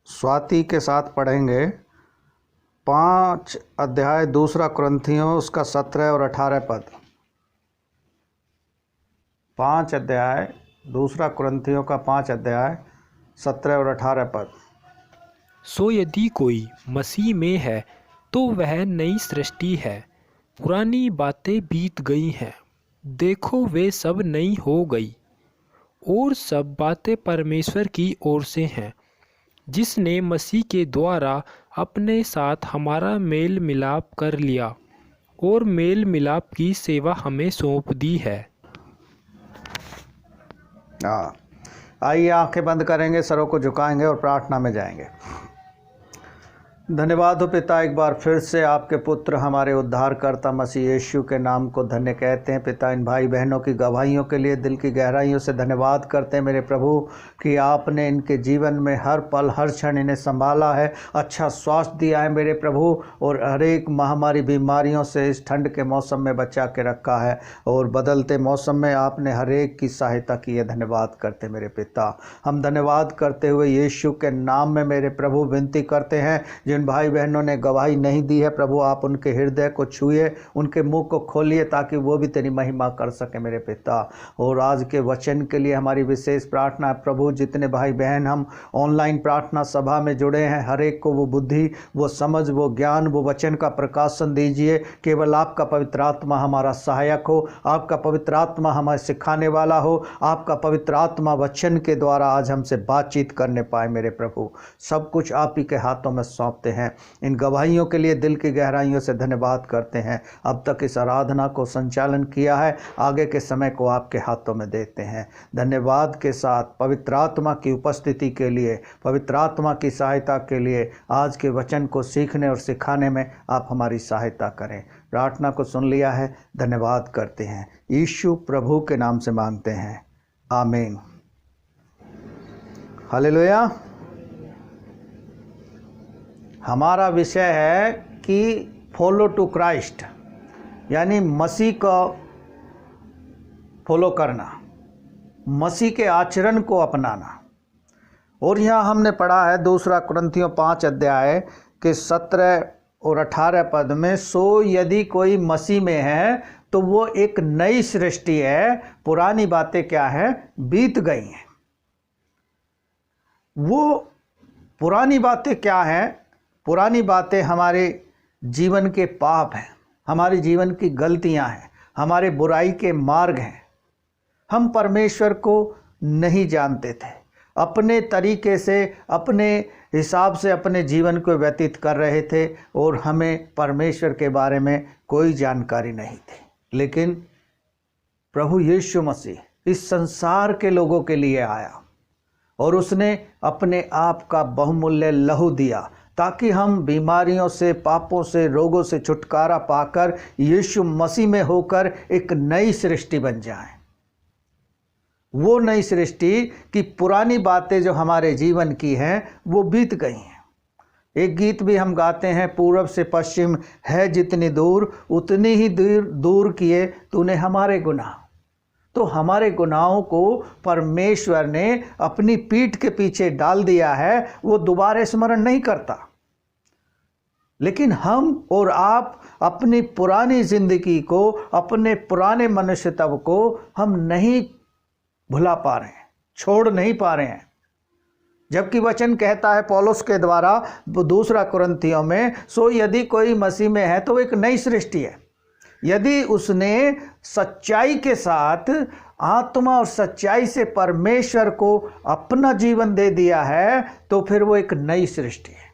स्वाति के साथ पढ़ेंगे 5 अध्याय 2 कुरिन्थियों उसका 17 और 18 पद। 5 अध्याय 2 कुरिन्थियों का 5 अध्याय 17 और 18 पद। सो यदि कोई मसीह में है तो वह नई सृष्टि है, पुरानी बातें बीत गई हैं, देखो वे सब नई हो गई। और सब बातें परमेश्वर की ओर से हैं, जिसने मसीह के द्वारा अपने साथ हमारा मेल मिलाप कर लिया और मेल मिलाप की सेवा हमें सौंप दी है। आइए आंखें बंद करेंगे, सरों को झुकाएंगे और प्रार्थना में जाएंगे। धन्यवाद हो पिता, एक बार फिर से आपके पुत्र हमारे उद्धारकर्ता मसीह यीशु के नाम को धन्य कहते हैं। पिता, इन भाई बहनों की गवाहियों के लिए दिल की गहराइयों से धन्यवाद करते हैं मेरे प्रभु कि आपने इनके जीवन में हर पल हर क्षण इन्हें संभाला है, अच्छा स्वास्थ्य दिया है मेरे प्रभु, और हर एक महामारी बीमारियों से इस ठंड के मौसम में बचा के रखा है, और बदलते मौसम में आपने हर एक की सहायता की है। धन्यवाद करते मेरे पिता। हम धन्यवाद करते हुए यीशु के नाम में मेरे प्रभु विनती करते हैं, जिन भाई बहनों ने गवाही नहीं दी है प्रभु, आप उनके हृदय को छुए, उनके मुंह को खोलिए ताकि वो भी तेरी महिमा कर सके मेरे पिता। और आज के वचन के लिए हमारी विशेष प्रार्थना है प्रभु, जितने भाई बहन हम ऑनलाइन प्रार्थना सभा में जुड़े हैं, हर एक को वो बुद्धि, वो समझ, वो ज्ञान, वो वचन का प्रकाशन दीजिए। केवल आपका पवित्र आत्मा हमारा सहायक हो, आपका पवित्र आत्मा हमें सिखाने वाला हो, आपका पवित्र आत्मा वचन के द्वारा आज हमसे बातचीत करने पाए मेरे प्रभु। सब कुछ आप ही के हाथों में सौंपते हैं। इन गवाहियों के लिए दिल की गहराइयों से धन्यवाद करते हैं। अब तक इस आराधना को संचालन किया है, आगे के समय को आपके हाथों में देते हैं। धन्यवाद के साथ पवित्र आत्मा की उपस्थिति के लिए, पवित्र आत्मा की सहायता के लिए, आज के वचन को सीखने और सिखाने में आप हमारी सहायता करें। प्रार्थना को सुन लिया है, धन्यवाद करते हैं। यीशु प्रभु के नाम से मांगते हैं, आमीन। हालेलुया। हमारा विषय है कि फॉलो टू क्राइस्ट, यानी मसीह को फॉलो करना, मसीह के आचरण को अपनाना। और यहाँ हमने पढ़ा है 2 कुरिन्थियों 5 अध्याय के 17 और 18 पद में, सो यदि कोई मसीह में है तो वो एक नई सृष्टि है, पुरानी बातें क्या है, बीत गई हैं। वो पुरानी बातें क्या हैं? पुरानी बातें हमारे जीवन के पाप हैं, हमारे जीवन की गलतियां हैं, हमारे बुराई के मार्ग हैं। हम परमेश्वर को नहीं जानते थे, अपने तरीके से, अपने हिसाब से अपने जीवन को व्यतीत कर रहे थे, और हमें परमेश्वर के बारे में कोई जानकारी नहीं थी। लेकिन प्रभु यीशु मसीह इस संसार के लोगों के लिए आया, और उसने अपने आप का बहुमूल्य लहू दिया ताकि हम बीमारियों से, पापों से, रोगों से छुटकारा पाकर यीशु मसीह में होकर एक नई सृष्टि बन जाएं। वो नई सृष्टि की पुरानी बातें जो हमारे जीवन की हैं वो बीत गई हैं। एक गीत भी हम गाते हैं, पूरब से पश्चिम है जितनी दूर, उतनी ही दूर किए तूने हमारे गुनाह। तो हमारे गुनाहों को परमेश्वर ने अपनी पीठ के पीछे डाल दिया है, वो दोबारा स्मरण नहीं करता। लेकिन हम और आप अपनी पुरानी जिंदगी को, अपने पुराने मनुष्यत्व को हम नहीं भुला पा रहे हैं, छोड़ नहीं पा रहे हैं। जबकि वचन कहता है पौलुस के द्वारा 2 कुरिन्थियों में, सो यदि कोई मसीह में है तो एक नई सृष्टि है। यदि उसने सच्चाई के साथ, आत्मा और सच्चाई से परमेश्वर को अपना जीवन दे दिया है, तो फिर वो एक नई सृष्टि है।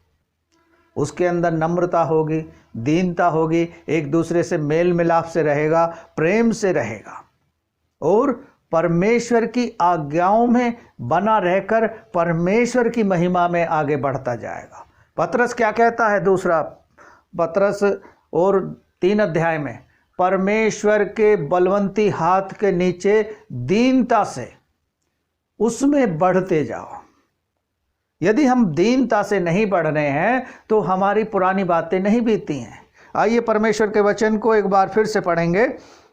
उसके अंदर नम्रता होगी, दीनता होगी, एक दूसरे से मेल मिलाप से रहेगा, प्रेम से रहेगा, और परमेश्वर की आज्ञाओं में बना रहकर परमेश्वर की महिमा में आगे बढ़ता जाएगा। पतरस क्या कहता है? 2 पतरस और 3 अध्याय में, परमेश्वर के बलवंती हाथ के नीचे दीनता से उसमें बढ़ते जाओ। यदि हम दीनता से नहीं बढ़ रहे हैं तो हमारी पुरानी बातें नहीं बीती हैं। आइए परमेश्वर के वचन को एक बार फिर से पढ़ेंगे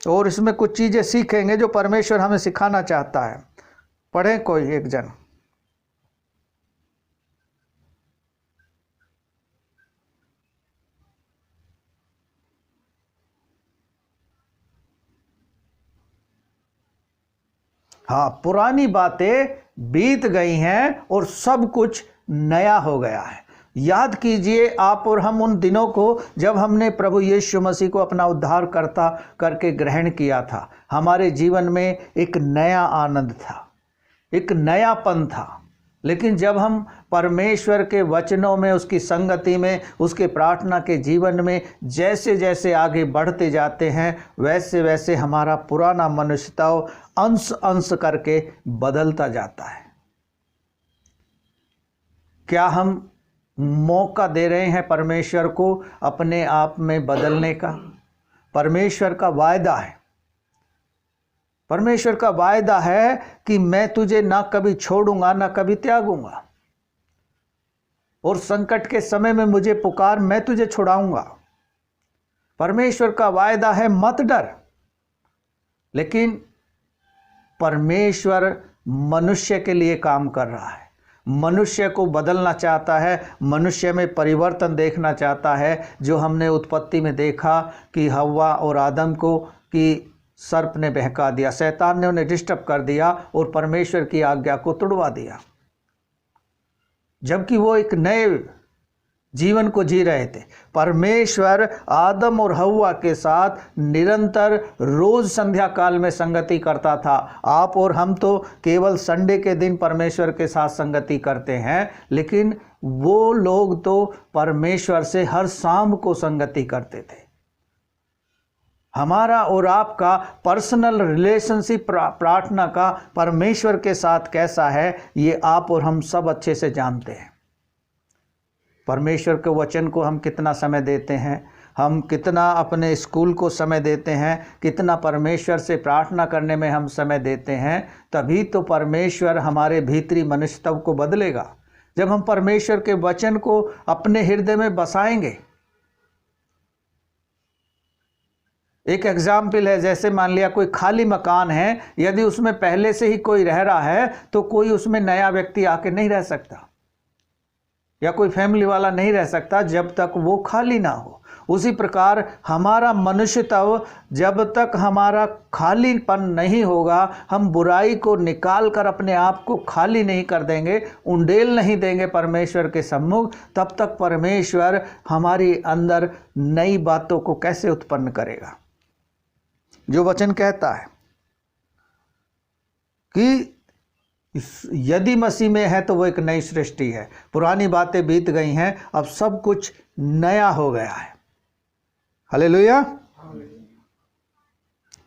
और इसमें कुछ चीज़ें सीखेंगे जो परमेश्वर हमें सिखाना चाहता है। पढ़ें कोई एक जन। हाँ, पुरानी बातें बीत गई हैं और सब कुछ नया हो गया है। याद कीजिए आप और हम उन दिनों को जब हमने प्रभु यीशु मसीह को अपना उद्धारकर्ता करके ग्रहण किया था। हमारे जीवन में एक नया आनंद था, एक नयापन था। लेकिन जब हम परमेश्वर के वचनों में, उसकी संगति में, उसके प्रार्थना के जीवन में जैसे जैसे आगे बढ़ते जाते हैं, वैसे वैसे हमारा पुराना मनुष्यत्व अंश अंश करके बदलता जाता है। क्या हम मौका दे रहे हैं परमेश्वर को अपने आप में बदलने का? परमेश्वर का वायदा है, परमेश्वर का वायदा है कि मैं तुझे ना कभी छोड़ूंगा ना कभी त्यागूंगा, और संकट के समय में मुझे पुकार, मैं तुझे छुड़ाऊंगा। परमेश्वर का वायदा है मत डर। लेकिन परमेश्वर मनुष्य के लिए काम कर रहा है, मनुष्य को बदलना चाहता है, मनुष्य में परिवर्तन देखना चाहता है। जो हमने उत्पत्ति में देखा कि हव्वा और आदम को कि सर्प ने बहका दिया, शैतान ने उन्हें डिस्टर्ब कर दिया और परमेश्वर की आज्ञा को तोड़वा दिया, जबकि वो एक नए जीवन को जी रहे थे। परमेश्वर आदम और हव्वा के साथ निरंतर रोज संध्या काल में संगति करता था। आप और हम तो केवल संडे के दिन परमेश्वर के साथ संगति करते हैं, लेकिन वो लोग तो परमेश्वर से हर शाम को संगति करते थे। हमारा और आपका पर्सनल रिलेशनशिप प्रार्थना का परमेश्वर के साथ कैसा है, ये आप और हम सब अच्छे से जानते हैं। परमेश्वर के वचन को हम कितना समय देते हैं, हम कितना अपने स्कूल को समय देते हैं, कितना परमेश्वर से प्रार्थना करने में हम समय देते हैं, तभी तो परमेश्वर हमारे भीतरी मनुष्यत्व को बदलेगा। जब हम परमेश्वर के वचन को अपने हृदय में बसाएंगे। एक एग्जाम्पल है, जैसे मान लिया कोई खाली मकान है, यदि उसमें पहले से ही कोई रह रहा है तो कोई उसमें नया व्यक्ति आके नहीं रह सकता, या कोई फैमिली वाला नहीं रह सकता जब तक वो खाली ना हो। उसी प्रकार हमारा मनुष्यत्व जब तक हमारा खालीपन नहीं होगा, हम बुराई को निकाल कर अपने आप को खाली नहीं कर देंगे, उंडेल नहीं देंगे परमेश्वर के सम्मुख, तब तक परमेश्वर हमारी अंदर नई बातों को कैसे उत्पन्न करेगा। जो वचन कहता है कि यदि मसीह में है तो वो एक नई सृष्टि है, पुरानी बातें बीत गई हैं, अब सब कुछ नया हो गया है। हालेलुया।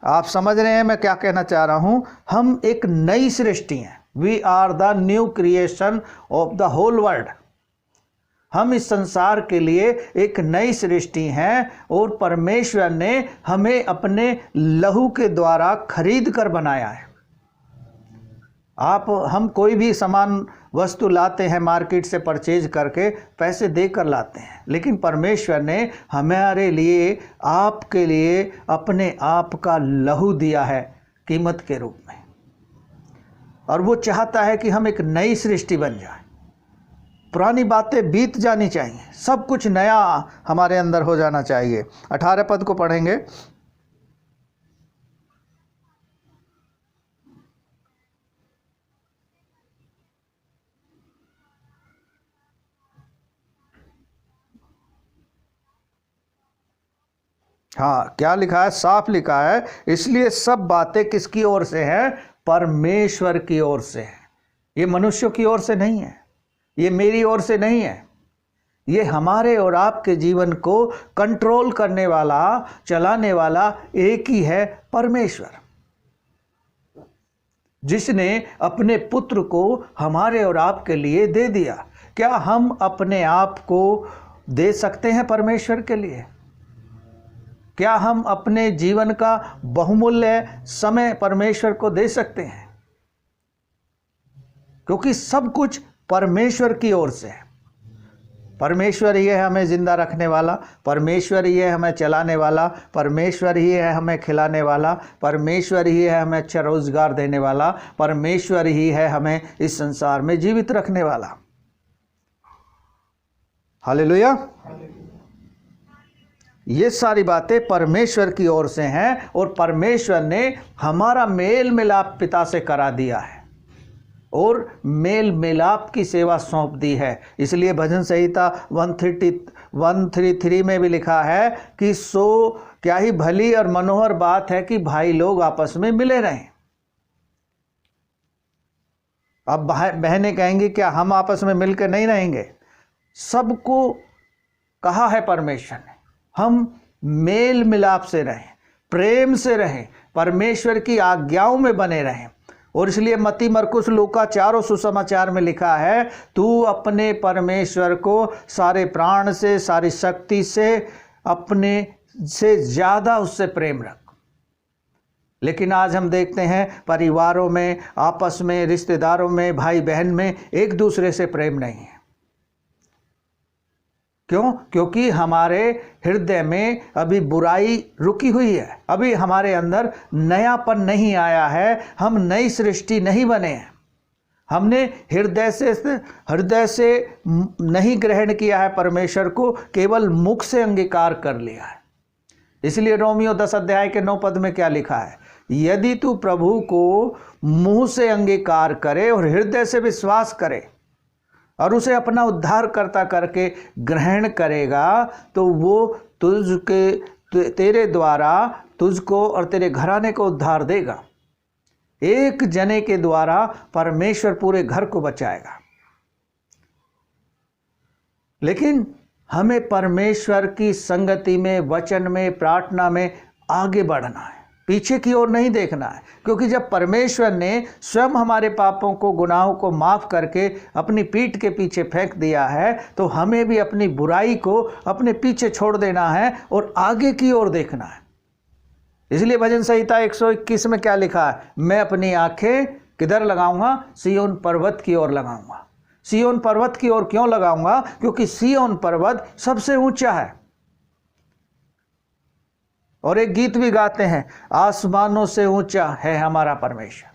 आप समझ रहे हैं मैं क्या कहना चाह रहा हूं? हम एक नई सृष्टि हैं। We are the new creation of the whole world. हम इस संसार के लिए एक नई सृष्टि हैं और परमेश्वर ने हमें अपने लहू के द्वारा खरीद कर बनाया है। हम कोई भी सामान वस्तु लाते हैं मार्केट से परचेज करके, पैसे देकर लाते हैं, लेकिन परमेश्वर ने हमारे लिए, आपके लिए अपने आप का लहू दिया है कीमत के रूप में, और वो चाहता है कि हम एक नई सृष्टि बन जाए। पुरानी बातें बीत जानी चाहिए, सब कुछ नया हमारे अंदर हो जाना चाहिए। 18 पद को पढ़ेंगे। हाँ, क्या लिखा है? साफ लिखा है, इसलिए सब बातें किसकी ओर से हैं? परमेश्वर की ओर से है। ये मनुष्यों की ओर से नहीं है, ये मेरी ओर से नहीं है। ये हमारे और आपके जीवन को कंट्रोल करने वाला, चलाने वाला एक ही है, परमेश्वर, जिसने अपने पुत्र को हमारे और आपके लिए दे दिया। क्या हम अपने आप को दे सकते हैं परमेश्वर के लिए? क्या हम अपने जीवन का बहुमूल्य समय परमेश्वर को दे सकते हैं? क्योंकि सब कुछ परमेश्वर की ओर से है। परमेश्वर ही है हमें जिंदा रखने वाला, परमेश्वर ही है हमें चलाने वाला, परमेश्वर ही है हमें खिलाने वाला, परमेश्वर ही है हमें अच्छा रोजगार देने वाला, परमेश्वर ही है हमें इस संसार में जीवित रखने वाला। हालेलुया। ये सारी बातें परमेश्वर की ओर से हैं और परमेश्वर ने हमारा मेल मिलाप पिता से करा दिया है और मेल मिलाप की सेवा सौंप दी है। इसलिए भजन संहिता 133 में भी लिखा है कि सो क्या ही भली और मनोहर बात है कि भाई लोग आपस में मिले रहें। अब बहनें कहेंगी क्या हम आपस में मिलकर नहीं रहेंगे? सबको कहा है परमेश्वर ने हम मेल मिलाप से रहें, प्रेम से रहें, परमेश्वर की आज्ञाओं में बने रहें। और इसलिए मत्ती मरकुस लूका चारों सुसमाचार में लिखा है तू अपने परमेश्वर को सारे प्राण से, सारी शक्ति से, अपने से ज़्यादा उससे प्रेम रख। लेकिन आज हम देखते हैं परिवारों में, आपस में, रिश्तेदारों में, भाई बहन में एक दूसरे से प्रेम नहीं है। क्यों? क्योंकि हमारे हृदय में अभी बुराई रुकी हुई है, अभी हमारे अंदर नयापन नहीं आया है, हम नई सृष्टि नहीं बने हैं। हमने हृदय से नहीं ग्रहण किया है परमेश्वर को, केवल मुख से अंगीकार कर लिया है। इसलिए रोमियो 10 अध्याय के 9 पद में क्या लिखा है? यदि तू प्रभु को मुंह से अंगीकार करे और हृदय से विश्वास करे और उसे अपना उद्धारकर्ता करके ग्रहण करेगा तो वो तेरे द्वारा तुझको और तेरे घराने को उद्धार देगा। एक जने के द्वारा परमेश्वर पूरे घर को बचाएगा। लेकिन हमें परमेश्वर की संगति में, वचन में, प्रार्थना में आगे बढ़ना है, पीछे की ओर नहीं देखना है। क्योंकि जब परमेश्वर ने स्वयं हमारे पापों को, गुनाहों को माफ़ करके अपनी पीठ के पीछे फेंक दिया है तो हमें भी अपनी बुराई को अपने पीछे छोड़ देना है और आगे की ओर देखना है। इसलिए भजन संहिता 121 में क्या लिखा है? मैं अपनी आंखें किधर लगाऊंगा? सिय्योन पर्वत की ओर लगाऊंगा। सिय्योन पर्वत की ओर क्यों लगाऊंगा? क्योंकि सिय्योन पर्वत सबसे ऊंचा है। और एक गीत भी गाते हैं, आसमानों से ऊंचा है हमारा परमेश्वर।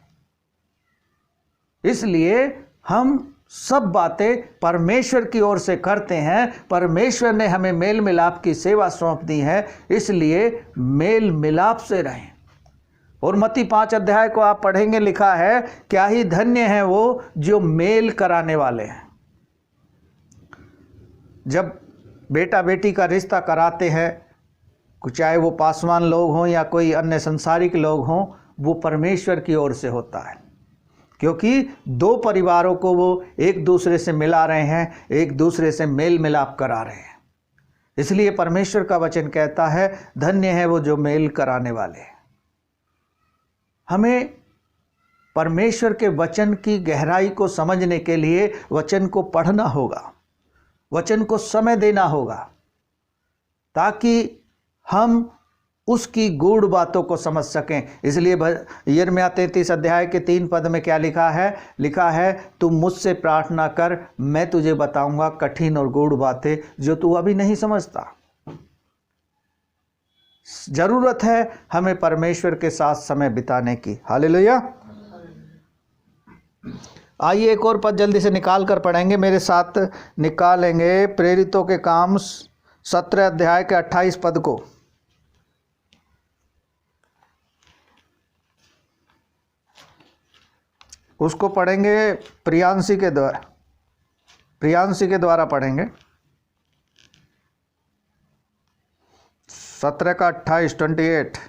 इसलिए हम सब बातें परमेश्वर की ओर से करते हैं। परमेश्वर ने हमें मेल मिलाप की सेवा सौंप दी है, इसलिए मेल मिलाप से रहें। और मत्ती 5 अध्याय को आप पढ़ेंगे, लिखा है क्या ही धन्य है वो जो मेल कराने वाले हैं। जब बेटा बेटी का रिश्ता कराते हैं, चाहे वो पासवान लोग हों या कोई अन्य संसारिक लोग हों, वो परमेश्वर की ओर से होता है। क्योंकि दो परिवारों को वो एक दूसरे से मिला रहे हैं, एक दूसरे से मेल मिलाप करा रहे हैं। इसलिए परमेश्वर का वचन कहता है धन्य है वो जो मेल कराने वाले हैं। हमें परमेश्वर के वचन की गहराई को समझने के लिए वचन को पढ़ना होगा, वचन को समय देना होगा, ताकि हम उसकी गूढ़ बातों को समझ सकें। इसलिए यिर्मयाह 33 अध्याय के 3 पद में क्या लिखा है? लिखा है तू मुझसे प्रार्थना कर, मैं तुझे बताऊंगा कठिन और गूढ़ बातें जो तू अभी नहीं समझता। जरूरत है हमें परमेश्वर के साथ समय बिताने की। हालेलुया। आइए एक और पद जल्दी से निकाल कर पढ़ेंगे, मेरे साथ निकालेंगे प्रेरितों के काम 17 अध्याय के 28 पद को। उसको पढ़ेंगे प्रियांशी के द्वारा पढ़ेंगे। 17 का 28।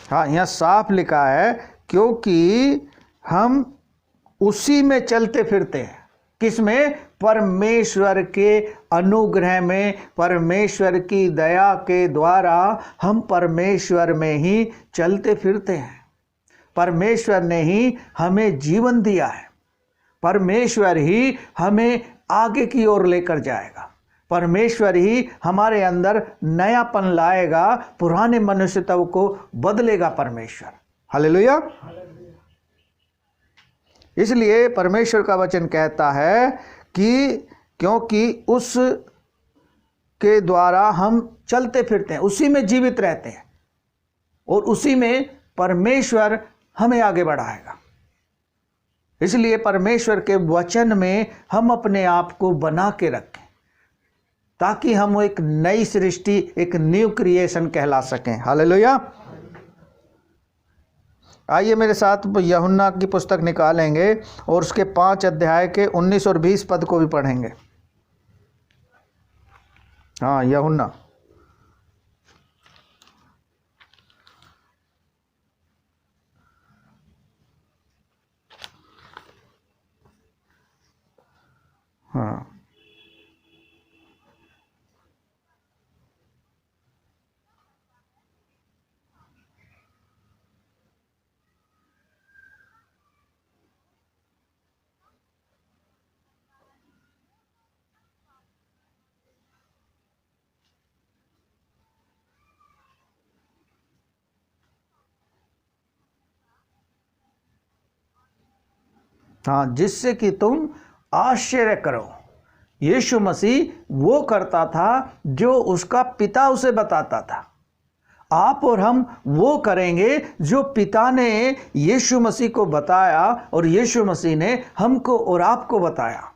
हाँ, यहाँ साफ लिखा है क्योंकि हम उसी में चलते फिरते हैं। किसमें? परमेश्वर के अनुग्रह में, परमेश्वर की दया के द्वारा हम परमेश्वर में ही चलते फिरते हैं। परमेश्वर ने ही हमें जीवन दिया है, परमेश्वर ही हमें आगे की ओर लेकर जाएगा, परमेश्वर ही हमारे अंदर नयापन लाएगा, पुराने मनुष्यत्व को बदलेगा परमेश्वर। हालेलुया। इसलिए परमेश्वर का वचन कहता है क्योंकि उस के द्वारा हम चलते फिरते हैं, उसी में जीवित रहते हैं और उसी में परमेश्वर हमें आगे बढ़ाएगा। इसलिए परमेश्वर के वचन में हम अपने आप को बना के रखें ताकि हम एक नई सृष्टि, एक न्यू क्रिएशन कहला सकें। हालेलुया। आइए मेरे साथ यूहन्ना की पुस्तक निकालेंगे और उसके 5 अध्याय के 19 और 20 पद को भी पढ़ेंगे। हाँ, यूहन्ना हाँ हाँ, जिससे कि तुम आश्चर्य करो। यीशु मसीह वो करता था जो उसका पिता उसे बताता था। आप और हम वो करेंगे जो पिता ने यीशु मसीह को बताया और यीशु मसीह ने हमको और आपको बताया।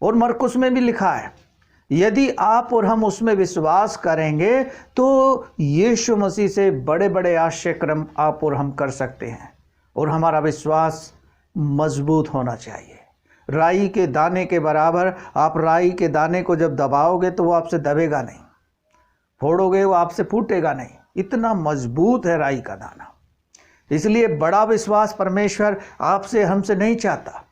और मरकुस में भी लिखा है, यदि आप और हम उसमें विश्वास करेंगे तो यीशु मसीह से बड़े बड़े आश्चर्य कर्म आप और हम कर सकते हैं। और हमारा विश्वास मजबूत होना चाहिए। राई के दाने के बराबर। आप राई के दाने को जब दबाओगे तो वो आपसे दबेगा नहीं, फोड़ोगे वो आपसे फूटेगा नहीं, इतना मजबूत है राई का दाना। इसलिए बड़ा विश्वास परमेश्वर आपसे हमसे नहीं चाहता।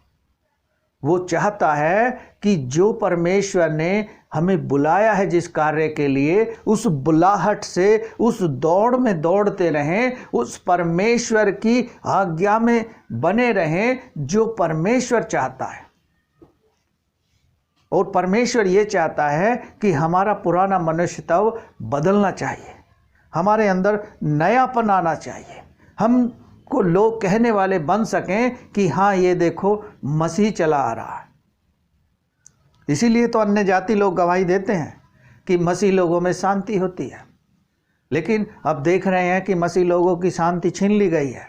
वो चाहता है कि जो परमेश्वर ने हमें बुलाया है जिस कार्य के लिए, उस बुलाहट से, उस दौड़ में दौड़ते रहें, उस परमेश्वर की आज्ञा में बने रहें जो परमेश्वर चाहता है। और परमेश्वर ये चाहता है कि हमारा पुराना मनुष्य तब बदलना चाहिए, हमारे अंदर नयापन आना चाहिए। हमको लोग कहने वाले बन सकें कि हाँ, ये देखो मसीह चला आ रहा है। इसीलिए तो अन्य जाति लोग गवाही देते हैं कि मसीह लोगों में शांति होती है। लेकिन अब देख रहे हैं कि मसीह लोगों की शांति छीन ली गई है,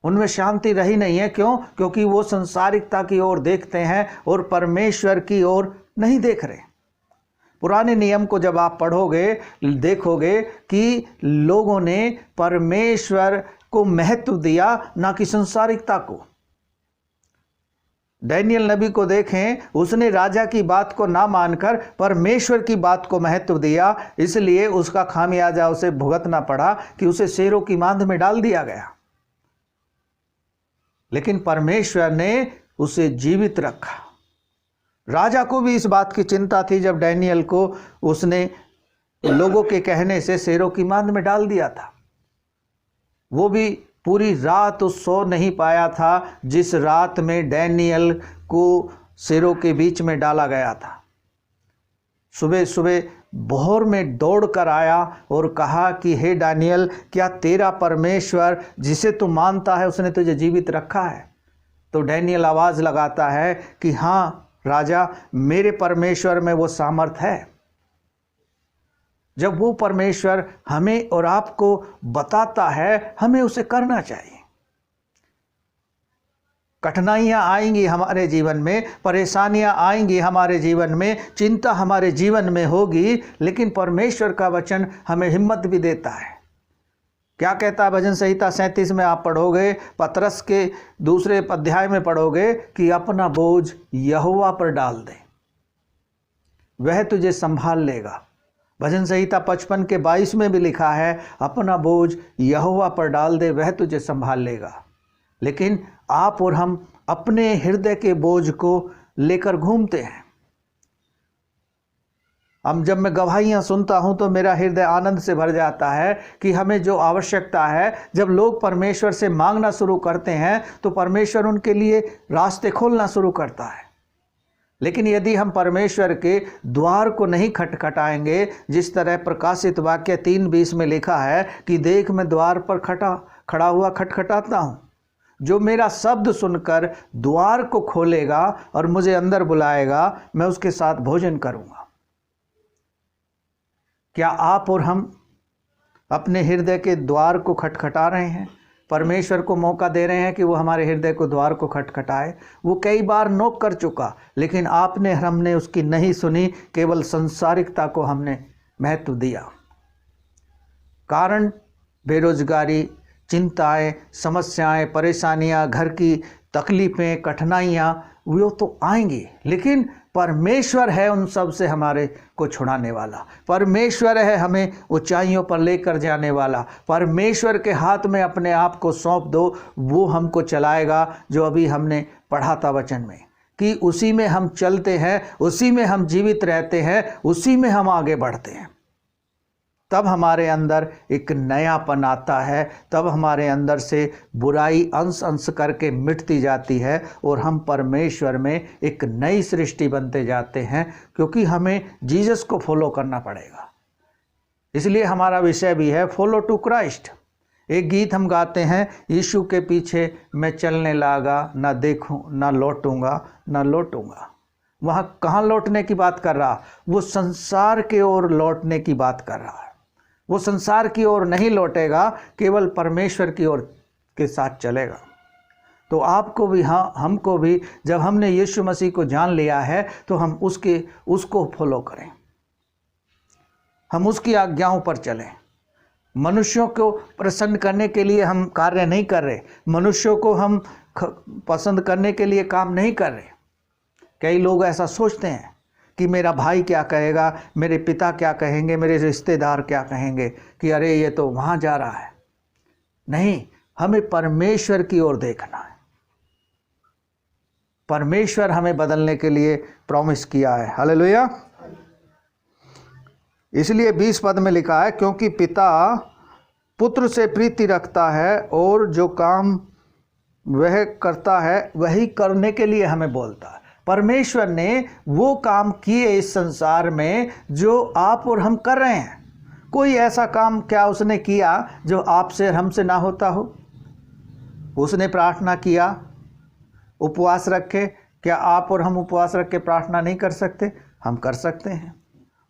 उनमें शांति रही नहीं है। क्यों? क्योंकि वो संसारिकता की ओर देखते हैं और परमेश्वर की ओर नहीं देख रहे। पुराने नियम को जब आप पढ़ोगे, देखोगे कि लोगों ने परमेश्वर को महत्व दिया, ना कि संसारिकता को। डैनियल नबी को देखें, उसने राजा की बात को ना मानकर परमेश्वर की बात को महत्व दिया, इसलिए उसका खामियाजा उसे भुगतना पड़ा कि उसे शेरों की मांद में डाल दिया गया। लेकिन परमेश्वर ने उसे जीवित रखा। राजा को भी इस बात की चिंता थी जब डैनियल को उसने लोगों के कहने से शेरों की मांद में डाल दिया था। वो भी पूरी रात उस सो नहीं पाया था जिस रात में डैनियल को शेरों के बीच में डाला गया था। सुबह सुबह भोर में दौड़ कर आया और कहा कि हे डैनियल, क्या तेरा परमेश्वर जिसे तू मानता है उसने तुझे जीवित रखा है? तो डैनियल आवाज़ लगाता है कि हाँ राजा, मेरे परमेश्वर में वो सामर्थ है। जब वो परमेश्वर हमें और आपको बताता है, हमें उसे करना चाहिए। कठिनाइयाँ आएंगी हमारे जीवन में, परेशानियाँ आएंगी हमारे जीवन में, चिंता हमारे जीवन में होगी, लेकिन परमेश्वर का वचन हमें हिम्मत भी देता है। क्या कहता है भजन संहिता 37 में आप पढ़ोगे, पतरस के 2 अध्याय में पढ़ोगे कि अपना बोझ यहोवा पर डाल दे, वह तुझे संभाल लेगा। भजन संहिता 55 के 22 में भी लिखा है, अपना बोझ यहोवा पर डाल दे, वह तुझे संभाल लेगा। लेकिन आप और हम अपने हृदय के बोझ को लेकर घूमते हैं। अब जब मैं गवाहियाँ सुनता हूँ तो मेरा हृदय आनंद से भर जाता है कि हमें जो आवश्यकता है, जब लोग परमेश्वर से मांगना शुरू करते हैं तो परमेश्वर उनके लिए रास्ते खोलना शुरू करता है। लेकिन यदि हम परमेश्वर के द्वार को नहीं खटखटाएंगे, जिस तरह प्रकाशित वाक्य 3:20 में लिखा है कि देख मैं द्वार पर खड़ा हुआ खटखटाता हूँ, जो मेरा शब्द सुनकर द्वार को खोलेगा और मुझे अंदर बुलाएगा, मैं उसके साथ भोजन करूंगा। क्या आप और हम अपने हृदय के द्वार को खटखटा रहे हैं? परमेश्वर को मौका दे रहे हैं कि वो हमारे हृदय को द्वार को खटखटाए। वो कई बार नोक कर चुका, लेकिन आपने हमने उसकी नहीं सुनी, केवल संसारिकता को हमने महत्व दिया। कारण बेरोजगारी, चिंताएं, समस्याएं, परेशानियां, घर की तकलीफ़ें, कठिनाइयां, वो तो आएंगी, लेकिन परमेश्वर है उन सब से हमारे को छुड़ाने वाला। परमेश्वर है हमें ऊंचाइयों पर लेकर जाने वाला। परमेश्वर के हाथ में अपने आप को सौंप दो, वो हमको चलाएगा। जो अभी हमने पढ़ा था वचन में कि उसी में हम चलते हैं, उसी में हम जीवित रहते हैं, उसी में हम आगे बढ़ते हैं। तब हमारे अंदर एक नयापन आता है, तब हमारे अंदर से बुराई अंश अंश करके मिटती जाती है और हम परमेश्वर में एक नई सृष्टि बनते जाते हैं, क्योंकि हमें जीसस को फॉलो करना पड़ेगा। इसलिए हमारा विषय भी है फॉलो टू क्राइस्ट। एक गीत हम गाते हैं, यीशु के पीछे मैं चलने लगा, ना देखूं ना लौटूंगा ना लौटूंगा। वहाँ कहाँ लौटने की बात कर रहा? वो संसार के ओर लौटने की बात कर रहा है। वो संसार की ओर नहीं लौटेगा, केवल परमेश्वर की ओर के साथ चलेगा। तो आपको भी, हाँ हमको भी, जब हमने यीशु मसीह को जान लिया है तो हम उसको फॉलो करें, हम उसकी आज्ञाओं पर चलें। मनुष्यों को प्रसन्न करने के लिए हम कार्य नहीं कर रहे, मनुष्यों को हम पसंद करने के लिए काम नहीं कर रहे। कई लोग ऐसा सोचते हैं कि मेरा भाई क्या कहेगा, मेरे पिता क्या कहेंगे, मेरे रिश्तेदार क्या कहेंगे कि अरे ये तो वहाँ जा रहा है। नहीं, हमें परमेश्वर की ओर देखना है। परमेश्वर हमें बदलने के लिए प्रॉमिस किया है। हालेलुया। इसलिए 20 पद में लिखा है, क्योंकि पिता पुत्र से प्रीति रखता है और जो काम वह करता है वही करने के लिए हमें बोलता है। परमेश्वर ने वो काम किए इस संसार में जो आप और हम कर रहे हैं। कोई ऐसा काम क्या उसने किया जो आपसे हमसे ना होता हो? उसने प्रार्थना किया, उपवास रखे, क्या आप और हम उपवास रख के प्रार्थना नहीं कर सकते? हम कर सकते हैं।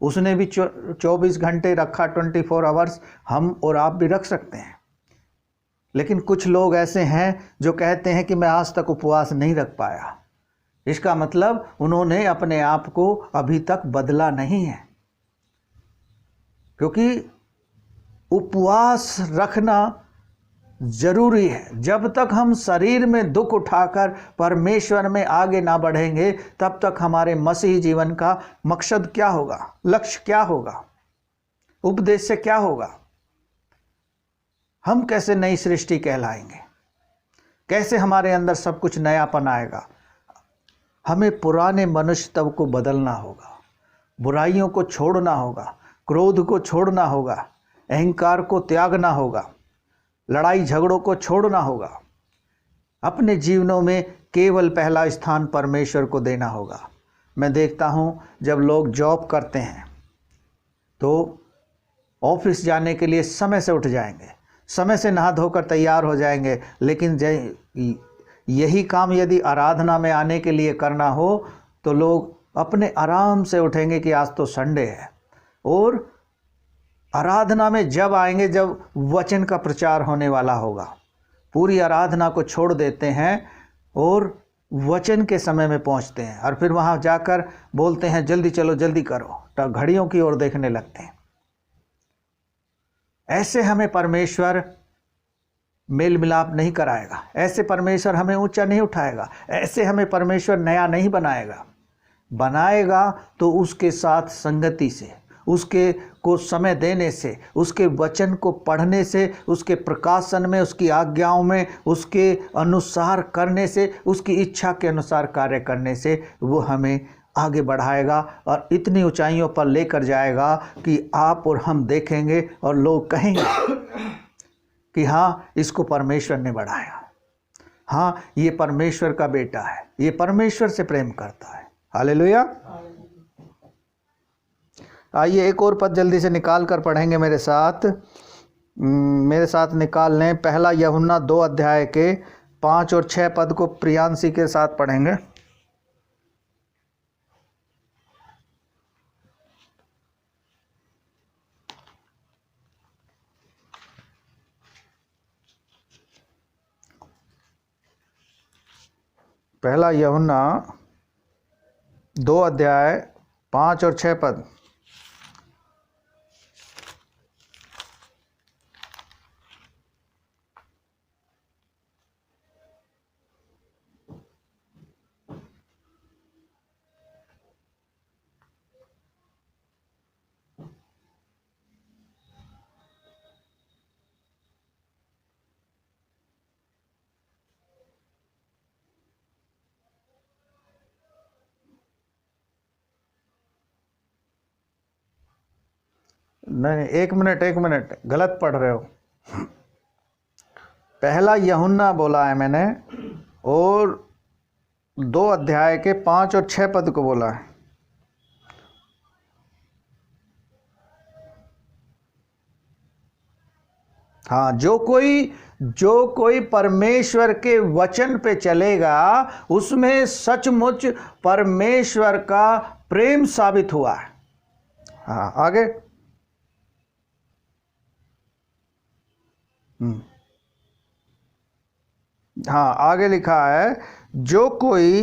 उसने भी 24 घंटे रखा, 24 आवर्स, हम और आप भी रख सकते हैं। लेकिन कुछ लोग ऐसे हैं जो कहते हैं कि मैं आज तक उपवास नहीं रख पाया। इसका मतलब उन्होंने अपने आप को अभी तक बदला नहीं है, क्योंकि उपवास रखना जरूरी है। जब तक हम शरीर में दुख उठाकर परमेश्वर में आगे ना बढ़ेंगे, तब तक हमारे मसीही जीवन का मकसद क्या होगा, लक्ष्य क्या होगा, उपदेश क्या होगा? हम कैसे नई सृष्टि कहलाएंगे? कैसे हमारे अंदर सब कुछ नयापन आएगा? हमें पुराने मनुष्य तब को बदलना होगा, बुराइयों को छोड़ना होगा, क्रोध को छोड़ना होगा, अहंकार को त्यागना होगा, लड़ाई झगड़ों को छोड़ना होगा। अपने जीवनों में केवल पहला स्थान परमेश्वर को देना होगा। मैं देखता हूँ जब लोग जॉब करते हैं तो ऑफिस जाने के लिए समय से उठ जाएंगे, समय से नहा धोकर तैयार हो जाएंगे, लेकिन यही काम यदि आराधना में आने के लिए करना हो तो लोग अपने आराम से उठेंगे कि आज तो संडे है, और आराधना में जब आएंगे जब वचन का प्रचार होने वाला होगा, पूरी आराधना को छोड़ देते हैं और वचन के समय में पहुंचते हैं, और फिर वहां जाकर बोलते हैं जल्दी चलो जल्दी करो, तो घड़ियों की ओर देखने लगते हैं। ऐसे हमें परमेश्वर मेल मिलाप नहीं कराएगा, ऐसे परमेश्वर हमें ऊंचा नहीं उठाएगा, ऐसे हमें परमेश्वर नया नहीं बनाएगा। बनाएगा तो उसके साथ संगति से, उसके को समय देने से, उसके वचन को पढ़ने से, उसके प्रकाशन में, उसकी आज्ञाओं में, उसके अनुसार करने से, उसकी इच्छा के अनुसार कार्य करने से वो हमें आगे बढ़ाएगा और इतनी ऊंचाइयों पर लेकर जाएगा कि आप और हम देखेंगे और लोग कहेंगे कि हाँ, इसको परमेश्वर ने बढ़ाया, हाँ ये परमेश्वर का बेटा है, ये परमेश्वर से प्रेम करता है। हालेलुया। आइए एक और पद जल्दी से निकाल कर पढ़ेंगे मेरे साथ निकाल लें। 1 यूहन्ना 2 अध्याय के 5 और 6 पद को प्रियांशी के साथ पढ़ेंगे। पहला यूहन्ना 2 अध्याय 5 और 6 पद। नहीं, एक मिनट, गलत पढ़ रहे हो। पहला यूहन्ना बोला है मैंने, और 2 अध्याय के 5 और 6 पद को बोला है। हाँ, जो कोई परमेश्वर के वचन पे चलेगा उसमें सचमुच परमेश्वर का प्रेम साबित हुआ है। हाँ, आगे। हाँ, आगे लिखा है, जो कोई,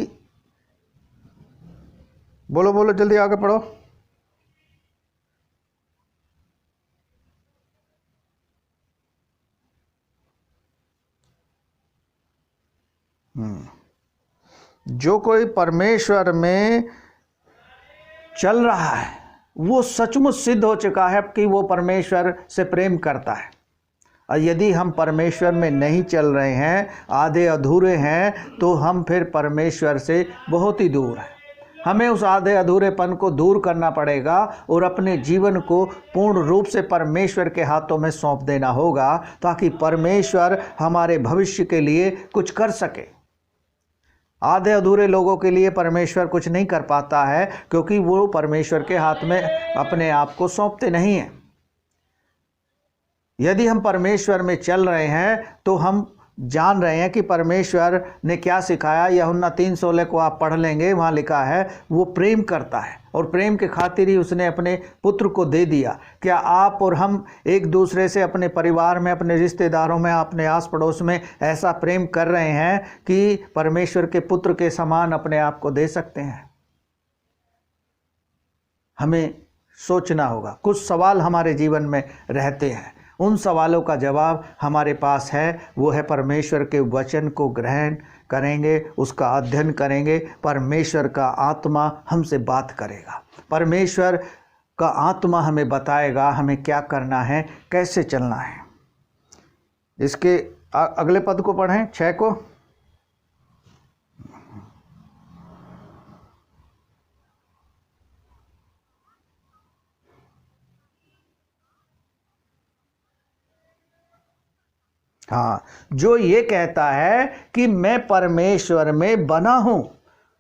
बोलो जल्दी आगे पढ़ो। जो कोई परमेश्वर में चल रहा है वो सचमुच सिद्ध हो चुका है कि वो परमेश्वर से प्रेम करता है। और यदि हम परमेश्वर में नहीं चल रहे हैं, आधे अधूरे हैं, तो हम फिर परमेश्वर से बहुत ही दूर हैं। हमें उस आधे अधूरेपन को दूर करना पड़ेगा और अपने जीवन को पूर्ण रूप से परमेश्वर के हाथों में सौंप देना होगा, ताकि परमेश्वर हमारे भविष्य के लिए कुछ कर सके। आधे अधूरे लोगों के लिए परमेश्वर कुछ नहीं कर पाता है, क्योंकि वो परमेश्वर के हाथ में अपने आप को सौंपते नहीं हैं। यदि हम परमेश्वर में चल रहे हैं तो हम जान रहे हैं कि परमेश्वर ने क्या सिखाया। यूहन्ना 3:16 को आप पढ़ लेंगे, वहाँ लिखा है वो प्रेम करता है और प्रेम के खातिर ही उसने अपने पुत्र को दे दिया। क्या आप और हम एक दूसरे से अपने परिवार में, अपने रिश्तेदारों में, अपने आस पड़ोस में ऐसा प्रेम कर रहे हैं कि परमेश्वर के पुत्र के समान अपने आप को दे सकते हैं? हमें सोचना होगा। कुछ सवाल हमारे जीवन में रहते हैं, उन सवालों का जवाब हमारे पास है। वो है परमेश्वर के वचन को ग्रहण करेंगे, उसका अध्ययन करेंगे, परमेश्वर का आत्मा हमसे बात करेगा, परमेश्वर का आत्मा हमें बताएगा हमें क्या करना है, कैसे चलना है। इसके अगले पद को पढ़ें, 6 को। हाँ, जो ये कहता है कि मैं परमेश्वर में बना हूं,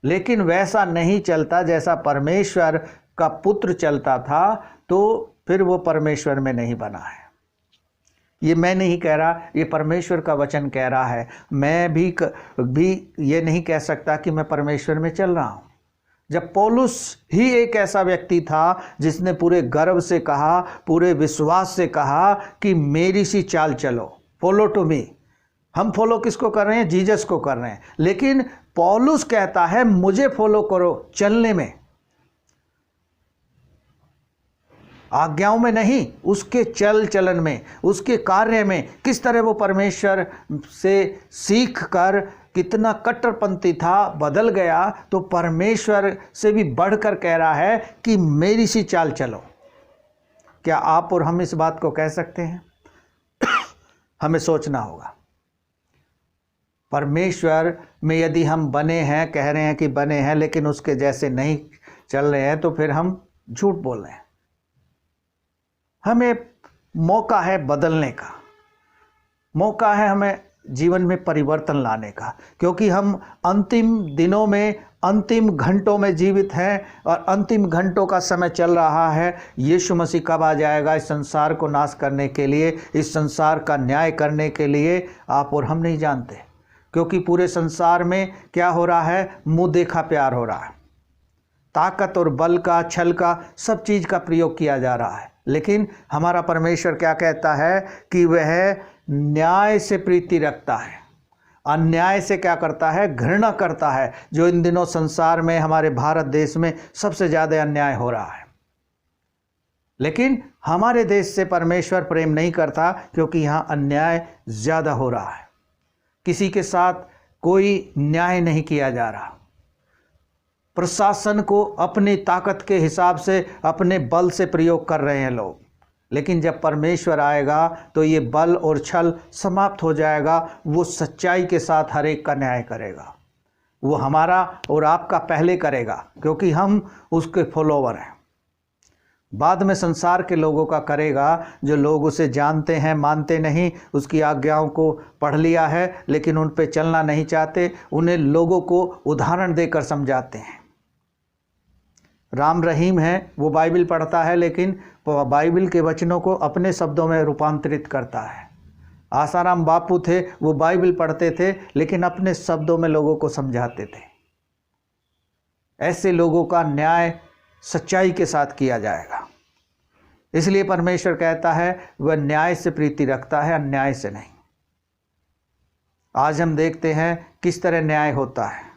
लेकिन वैसा नहीं चलता जैसा परमेश्वर का पुत्र चलता था, तो फिर वो परमेश्वर में नहीं बना है। ये मैं नहीं कह रहा, ये परमेश्वर का वचन कह रहा है। मैं भी ये नहीं कह सकता कि मैं परमेश्वर में चल रहा हूं। जब पौलुस ही एक ऐसा व्यक्ति था जिसने पूरे गर्व से कहा, पूरे विश्वास से कहा कि मेरी सी चाल चलो, फॉलो टू मी। हम फॉलो किसको कर रहे हैं? जीसस को कर रहे हैं। लेकिन पौलुस कहता है मुझे फॉलो करो चलने में, आज्ञाओं में नहीं, उसके चलन में, उसके कार्य में। किस तरह वो परमेश्वर से सीख कर कितना कट्टरपंथी था, बदल गया, तो परमेश्वर से भी बढ़कर कह रहा है कि मेरी सी चाल चलो। क्या आप और हम इस बात को कह सकते हैं? हमें सोचना होगा। परमेश्वर में यदि हम बने हैं, कह रहे हैं कि बने हैं, लेकिन उसके जैसे नहीं चल रहे हैं, तो फिर हम झूठ बोल रहे हैं। हमें मौका है बदलने का, मौका है हमें जीवन में परिवर्तन लाने का, क्योंकि हम अंतिम दिनों में, अंतिम घंटों में जीवित हैं और अंतिम घंटों का समय चल रहा है। यीशु मसीह कब आ जाएगा इस संसार को नाश करने के लिए, इस संसार का न्याय करने के लिए, आप और हम नहीं जानते। क्योंकि पूरे संसार में क्या हो रहा है, मुंह देखा प्यार हो रहा है। ताकत और बल का, छल का, सब चीज़ का प्रयोग किया जा रहा है। लेकिन हमारा परमेश्वर क्या कहता है कि वह न्याय से प्रीति रखता है, अन्याय से क्या करता है, घृणा करता है। जो इन दिनों संसार में, हमारे भारत देश में सबसे ज़्यादा अन्याय हो रहा है। लेकिन हमारे देश से परमेश्वर प्रेम नहीं करता, क्योंकि यहाँ अन्याय ज़्यादा हो रहा है। किसी के साथ कोई न्याय नहीं किया जा रहा। प्रशासन को अपनी ताकत के हिसाब से, अपने बल से प्रयोग कर रहे हैं लोग। लेकिन जब परमेश्वर आएगा तो ये बल और छल समाप्त हो जाएगा। वो सच्चाई के साथ हर एक का न्याय करेगा। वो हमारा और आपका पहले करेगा, क्योंकि हम उसके फॉलोवर हैं। बाद में संसार के लोगों का करेगा, जो लोग उसे जानते हैं, मानते नहीं, उसकी आज्ञाओं को पढ़ लिया है लेकिन उन पे चलना नहीं चाहते। उन्हें लोगों को उदाहरण देकर समझाते हैं। राम रहीम है, वो बाइबल पढ़ता है लेकिन बाइबल के वचनों को अपने शब्दों में रूपांतरित करता है। आसाराम बापू थे, वो बाइबल पढ़ते थे लेकिन अपने शब्दों में लोगों को समझाते थे। ऐसे लोगों का न्याय सच्चाई के साथ किया जाएगा। इसलिए परमेश्वर कहता है वह न्याय से प्रीति रखता है, अन्याय से नहीं। आज हम देखते हैं किस तरह न्याय होता है।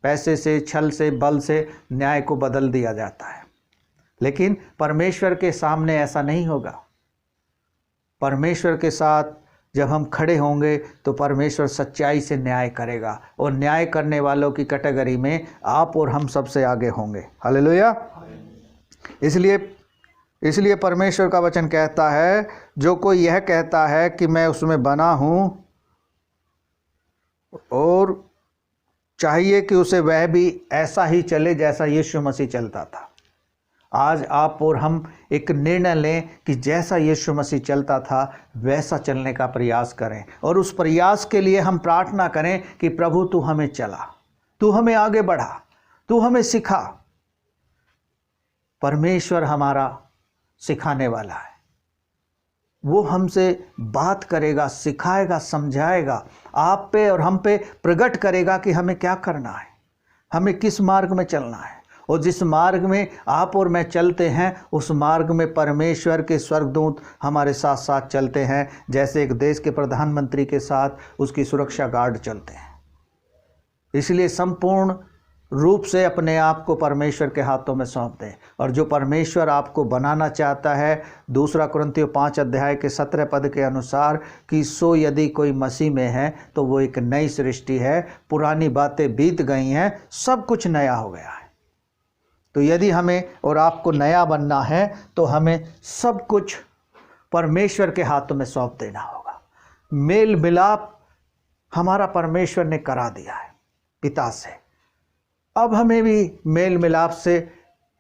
पैसे से, छल से, बल से न्याय को बदल दिया जाता है। लेकिन परमेश्वर के सामने ऐसा नहीं होगा। परमेश्वर के साथ जब हम खड़े होंगे तो परमेश्वर सच्चाई से न्याय करेगा, और न्याय करने वालों की कैटेगरी में आप और हम सबसे आगे होंगे। हालेलुया। इसलिए परमेश्वर का वचन कहता है, जो कोई यह कहता है कि मैं उसमें बना हूँ, और चाहिए कि उसे वह भी ऐसा ही चले जैसा यीशु मसीह चलता था। आज आप और हम एक निर्णय लें कि जैसा यीशु मसीह चलता था वैसा चलने का प्रयास करें, और उस प्रयास के लिए हम प्रार्थना करें कि प्रभु तू हमें चला, तू हमें आगे बढ़ा, तू हमें सिखा। परमेश्वर हमारा सिखाने वाला है। वो हमसे बात करेगा, सिखाएगा, समझाएगा, आप पे और हम पे प्रकट करेगा कि हमें क्या करना है, हमें किस मार्ग में चलना है। और जिस मार्ग में आप और मैं चलते हैं, उस मार्ग में परमेश्वर के स्वर्गदूत हमारे साथ साथ चलते हैं, जैसे एक देश के प्रधानमंत्री के साथ उसकी सुरक्षा गार्ड चलते हैं। इसलिए संपूर्ण रूप से अपने आप को परमेश्वर के हाथों में सौंप दें। और जो परमेश्वर आपको बनाना चाहता है, 2 कुरिन्थियों 5 अध्याय के 17 पद के अनुसार, कि सो यदि कोई मसीह में है तो वो एक नई सृष्टि है, पुरानी बातें बीत गई हैं, सब कुछ नया हो गया है। तो यदि हमें और आपको नया बनना है तो हमें सब कुछ परमेश्वर के हाथों में सौंप देना होगा। मेल मिलाप हमारा परमेश्वर ने करा दिया है पिता से। अब हमें भी मेल मिलाप से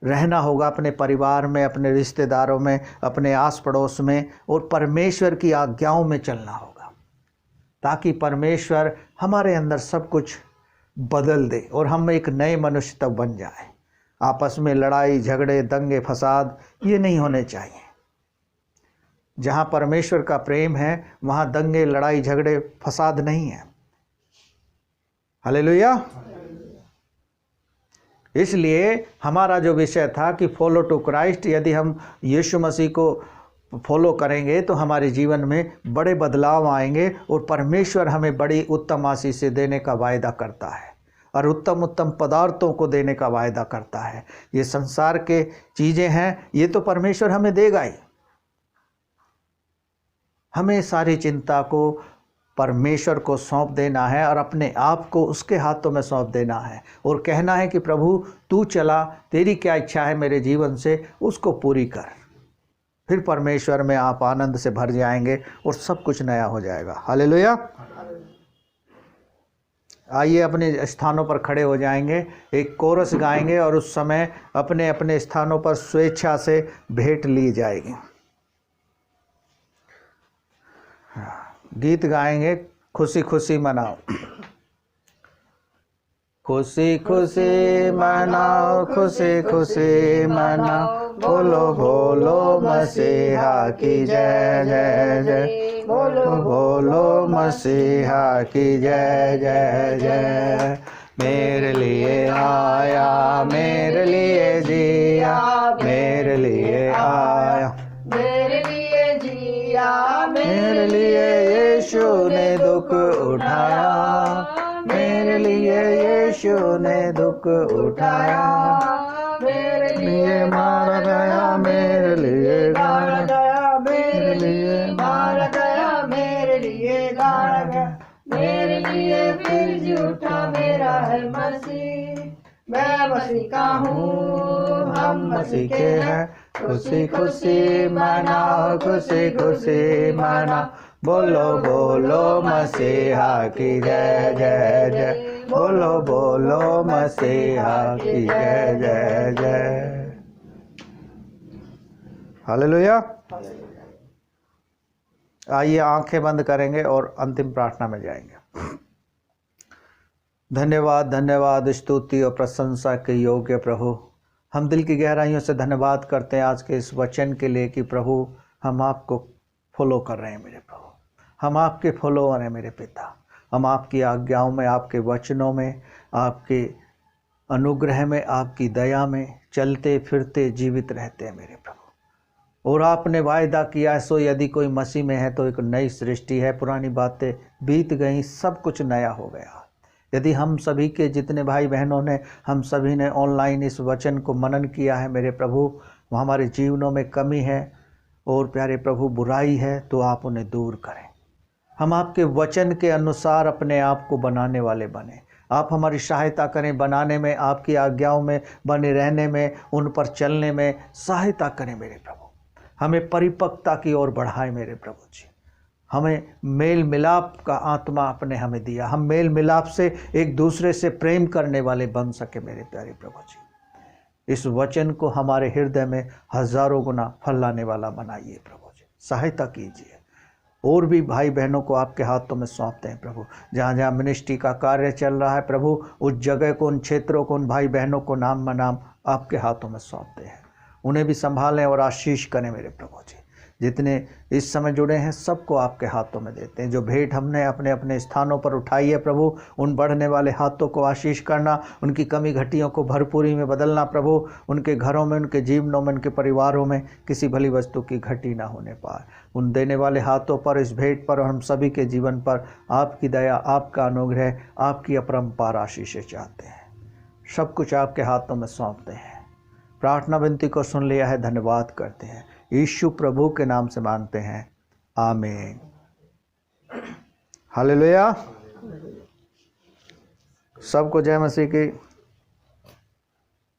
रहना होगा, अपने परिवार में, अपने रिश्तेदारों में, अपने आस पड़ोस में, और परमेश्वर की आज्ञाओं में चलना होगा, ताकि परमेश्वर हमारे अंदर सब कुछ बदल दे और हम एक नए मनुष्य तक बन जाए। आपस में लड़ाई झगड़े, दंगे फसाद ये नहीं होने चाहिए। जहाँ परमेश्वर का प्रेम है वहाँ दंगे, लड़ाई झगड़े, फसाद नहीं है। हालेलुया। इसलिए हमारा जो विषय था कि फॉलो टू क्राइस्ट, यदि हम यीशु मसीह को फॉलो करेंगे तो हमारे जीवन में बड़े बदलाव आएंगे, और परमेश्वर हमें बड़ी उत्तम आशीष देने का वायदा करता है, और उत्तम उत्तम पदार्थों को देने का वायदा करता है। ये संसार के चीज़ें हैं, ये तो परमेश्वर हमें देगा ही। हमें सारी चिंता को परमेश्वर को सौंप देना है, और अपने आप को उसके हाथों में सौंप देना है, और कहना है कि प्रभु तू चला, तेरी क्या इच्छा है मेरे जीवन से, उसको पूरी कर। फिर परमेश्वर में आप आनंद से भर जाएंगे और सब कुछ नया हो जाएगा। हालेलुया। आइए अपने स्थानों पर खड़े हो जाएंगे, एक कोरस गाएंगे, और उस समय अपने अपने स्थानों पर स्वेच्छा से भेंट ली जाएगी। गीत गाएंगे, खुशी खुशी मनाओ, खुशी खुशी मनाओ, खुशी खुशी मनाओ, बोलो बोलो मसीहा की जय जय जय, बोलो बोलो मसीहा की जय जय जय। मेरे लिए आया, मेरे लिए जिया, मेरे लिए आया, मेरे लिए जिया, मेरे लिए यीशु ने दुख उठाया, मेरे लिए यीशु ने दुख उठाया, मेरे लिए मारा गया, मेरे लिए गाड़ा गया, मेरे लिए मारा गया, मेरे लिए गाड़ा गया, मेरे लिए फिर जी उठा मेरा है मसीह। मैं मसीह का हूँ, हम मसीह के हैं, खुशी खुशी मनाओ, खुशी खुशी मनाओ, बोलो बोलो मसीहा की जय जय जय, बोलो बोलो मसीहा की जय जय जय। हालेलुया। आइए आंखें बंद करेंगे और अंतिम प्रार्थना में जाएंगे। धन्यवाद धन्यवाद, स्तुति और प्रशंसा के योग्य प्रभु, हम दिल की गहराइयों से धन्यवाद करते हैं आज के इस वचन के लिए कि प्रभु हम आपको फॉलो कर रहे हैं मेरे प्रभु, हम आपके फॉलोअर हैं मेरे पिता। हम आपकी आज्ञाओं में, आपके वचनों में, आपके अनुग्रह में, आपकी दया में चलते फिरते जीवित रहते हैं मेरे प्रभु। और आपने वायदा किया है, सो यदि कोई मसीह में है तो एक नई सृष्टि है, पुरानी बातें बीत गई, सब कुछ नया हो गया। यदि हम सभी के जितने भाई बहनों ने, हम सभी ने ऑनलाइन इस वचन को मनन किया है मेरे प्रभु, हमारे जीवनों में कमी है और प्यारे प्रभु बुराई है, तो आप उन्हें दूर करें। हम आपके वचन के अनुसार अपने आप को बनाने वाले बने। आप हमारी सहायता करें बनाने में, आपकी आज्ञाओं में बने रहने में, उन पर चलने में सहायता करें मेरे प्रभु। हमें परिपक्वता की ओर बढ़ाए मेरे प्रभु जी। हमें मेल मिलाप का आत्मा आपने हमें दिया, हम मेल मिलाप से एक दूसरे से प्रेम करने वाले बन सके मेरे प्यारे प्रभु जी। इस वचन को हमारे हृदय में हजारों गुना फैलाने वाला बनाइए प्रभु जी, सहायता कीजिए। और भी भाई बहनों को आपके हाथों में सौंपते हैं प्रभु, जहाँ जहाँ मिनिस्ट्री का कार्य चल रहा है प्रभु, उस जगह को, उन क्षेत्रों को, उन भाई बहनों को नाम बनाम आपके हाथों में सौंपते हैं। उन्हें भी संभालें और आशीष करें मेरे प्रभु जी। जितने इस समय जुड़े हैं सबको आपके हाथों में देते हैं। जो भेंट हमने अपने अपने स्थानों पर उठाई है प्रभु, उन बढ़ने वाले हाथों को आशीष करना, उनकी कमी घटियों को भरपूरी में बदलना प्रभु। उनके घरों में, उनके जीवनों में, उनके परिवारों में किसी भली वस्तु की घटी ना होने पाए। उन देने वाले हाथों पर, इस भेंट पर और हम सभी के जीवन पर आपकी दया, आपका अनुग्रह, आपकी अपरंपार आशीषें चाहते हैं। सब कुछ आपके हाथों में सौंपते हैं। प्रार्थना विनती को सुन लिया है, धन्यवाद करते हैं। यीशु प्रभु के नाम से मांगते हैं, आमीन। हालेलुया। सबको जय मसीह की।